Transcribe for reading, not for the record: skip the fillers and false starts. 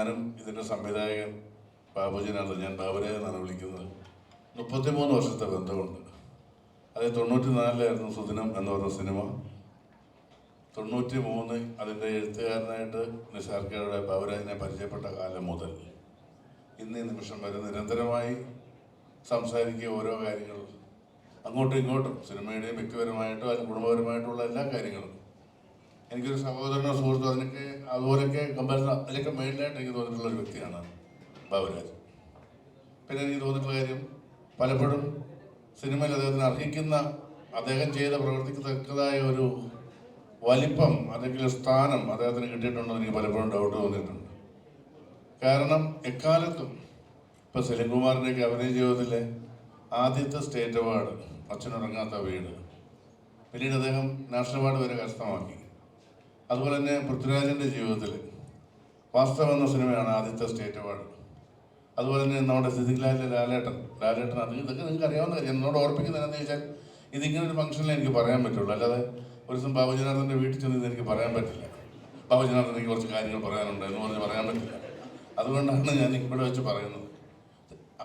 ഞാനും ഇതിൻ്റെ സംവിധായകൻ ബാബുജിനാണ്. ഞാൻ ബാബുരാജ് എന്നാണ് വിളിക്കുന്നത്. 33 വർഷത്തെ ബന്ധമുണ്ട്. അത് 94 സുദിനം എന്ന് പറഞ്ഞ സിനിമ. 93 അതിൻ്റെ എഴുത്തുകാരനായിട്ട് നിസാർക്കയുടെ ബാബുരാജിനെ പരിചയപ്പെട്ട കാലം മുതൽ ഇന്ന് ഈ നിമിഷം വരെ നിരന്തരമായി സംസാരിക്കുക. ഓരോ കാര്യങ്ങൾ അങ്ങോട്ടും ഇങ്ങോട്ടും സിനിമയുടെയും വ്യക്തിപരമായിട്ടോ അല്ലെങ്കിൽ കുടുംബപരമായിട്ടുള്ള എല്ലാ കാര്യങ്ങളും. എനിക്കൊരു സഹോദരനോ സുഹൃത്തോ അതുപോലെയൊക്കെ കമ്പാരിസൺ അതിലൊക്കെ മെയിനായിട്ട് എനിക്ക് തോന്നിയിട്ടുള്ളൊരു വ്യക്തിയാണ് ബാബുരാജ്. പിന്നെ എനിക്ക് തോന്നിയിട്ടുള്ള കാര്യം, പലപ്പോഴും സിനിമയിൽ അദ്ദേഹത്തിന് അർഹിക്കുന്ന, അദ്ദേഹം ചെയ്ത പ്രവർത്തിക്കത്തക്കതായ ഒരു വലിപ്പം അല്ലെങ്കിൽ സ്ഥാനം അദ്ദേഹത്തിന് കിട്ടിയിട്ടുണ്ടോ എന്ന് എനിക്ക് പലപ്പോഴും ഡൗട്ട് തോന്നിയിട്ടുണ്ട്. കാരണം എക്കാലത്തും ഇപ്പോൾ സലിംകുമാറിൻ്റെയൊക്കെ അഭിനയ ജീവിതത്തിലെ ആദ്യത്തെ സ്റ്റേറ്റ് അവാർഡ് അച്ഛനുറങ്ങാത്ത വീട്, പിന്നീട് അദ്ദേഹം നാഷണൽ അവാർഡ് വരെ കരസ്ഥമാക്കി. അതുപോലെ തന്നെ പൃഥ്വിരാജിൻ്റെ ജീവിതത്തിൽ വാസ്തവം എന്ന സിനിമയാണ് ആദ്യത്തെ സ്റ്റേറ്റ് അവാർഡ്. അതുപോലെ തന്നെ നമ്മുടെ സിദ്ദിഖ് ലാലേട്ടൻ അത് ഇതൊക്കെ നിങ്ങൾക്ക് അറിയാവുന്ന കാര്യം. എന്നോട് ഓർപ്പിക്കുന്നതെന്ന് ചോദിച്ചാൽ ഇതിങ്ങനൊരു ഫംഗ്ഷനിൽ എനിക്ക് പറയാൻ പറ്റുള്ളൂ. അല്ലാതെ ഒരു ദിവസം ബാബുജനാർദ്ദൻ്റെ വീട്ടിൽ ചെന്ന് എനിക്ക് പറയാൻ പറ്റില്ല. ബാബുജനാർദ്ദൻ എനിക്ക് കുറച്ച് കാര്യങ്ങൾ പറയാനുണ്ട് എന്ന് പറഞ്ഞ് പറയാൻ പറ്റില്ല. അതുകൊണ്ടാണ് ഞാൻ ഇവിടെ വെച്ച് പറയുന്നത്.